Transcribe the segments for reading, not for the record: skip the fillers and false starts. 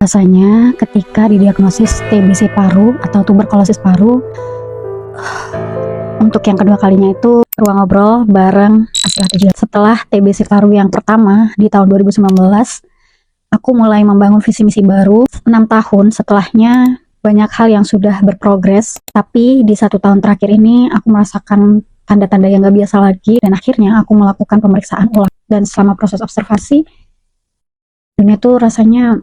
Rasanya ketika didiagnosis TBC paru atau tuberkulosis paru, untuk yang kedua kalinya itu ruang ngobrol bareng Asri. Setelah TBC paru yang pertama di tahun 2019, aku mulai membangun visi misi baru. 6 tahun setelahnya banyak hal yang sudah berprogres, tapi di 1 tahun terakhir ini aku merasakan tanda-tanda yang gak biasa lagi, dan akhirnya aku melakukan pemeriksaan ulang. Dan selama proses observasi, dunia tuh rasanya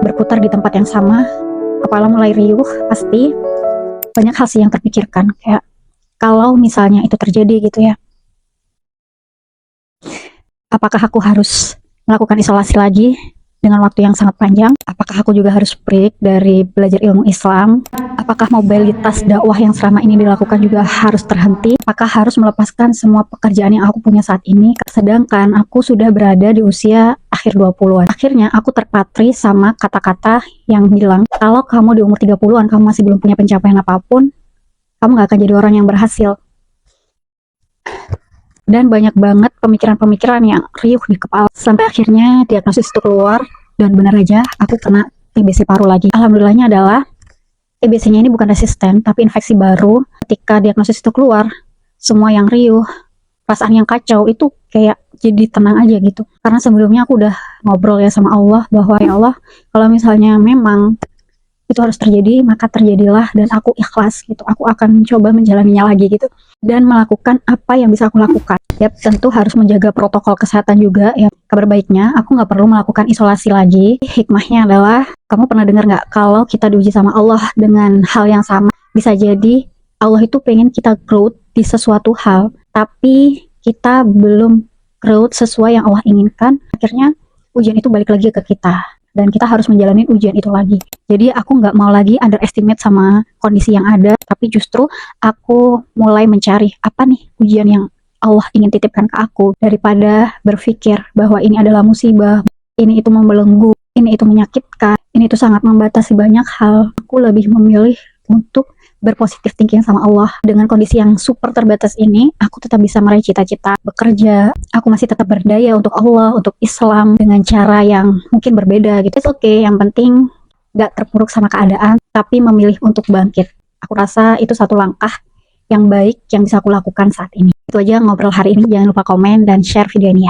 berputar di tempat yang sama, kepala mulai riuh. Pasti banyak hal sih yang terpikirkan, kayak kalau misalnya itu terjadi gitu ya, apakah aku harus melakukan isolasi lagi dengan waktu yang sangat panjang? Apakah aku juga harus break dari belajar ilmu Islam? Apakah mobilitas dakwah yang selama ini dilakukan juga harus terhenti? Apakah harus melepaskan semua pekerjaan yang aku punya saat ini? Sedangkan aku sudah berada di usia akhir 20-an. Akhirnya aku terpatri sama kata-kata yang bilang, kalau kamu di umur 30-an kamu masih belum punya pencapaian apapun, kamu gak akan jadi orang yang berhasil. Dan banyak banget pemikiran-pemikiran yang riuh di kepala, sampai akhirnya diagnosis itu keluar, dan benar aja aku kena TBC paru lagi. Alhamdulillahnya adalah TBC-nya ini bukan resisten, tapi infeksi baru. Ketika diagnosis itu keluar, semua yang riuh, perasaan yang kacau itu kayak jadi tenang aja gitu. Karena sebelumnya aku udah ngobrol ya sama Allah, bahwa ya Allah, kalau misalnya memang itu harus terjadi, maka terjadilah, dan aku ikhlas gitu. Aku akan mencoba menjalaninya lagi gitu, dan melakukan apa yang bisa aku lakukan. Ya tentu harus menjaga protokol kesehatan juga ya. Kabar baiknya, aku nggak perlu melakukan isolasi lagi. Hikmahnya adalah, kamu pernah dengar nggak kalau kita diuji sama Allah dengan hal yang sama? Bisa jadi Allah itu pengen kita growth di sesuatu hal, tapi kita belum growth sesuai yang Allah inginkan. Akhirnya ujian itu balik lagi ke kita, dan kita harus menjalani ujian itu lagi. Jadi aku nggak mau lagi underestimate sama kondisi yang ada, tapi justru aku mulai mencari apa nih ujian yang Allah ingin titipkan ke aku, daripada berpikir bahwa ini adalah musibah, ini itu membelenggu, ini itu menyakitkan, ini itu sangat membatasi banyak hal. Aku lebih memilih untuk berpositif thinking sama Allah. Dengan kondisi yang super terbatas ini, aku tetap bisa meraih cita-cita, bekerja, aku masih tetap berdaya untuk Allah, untuk Islam, dengan cara yang mungkin berbeda gitu. It's okay, yang penting gak terpuruk sama keadaan, tapi memilih untuk bangkit. Aku rasa itu satu langkah yang baik yang bisa aku lakukan saat ini. Itu aja ngobrol hari ini, jangan lupa komen dan share video ini ya.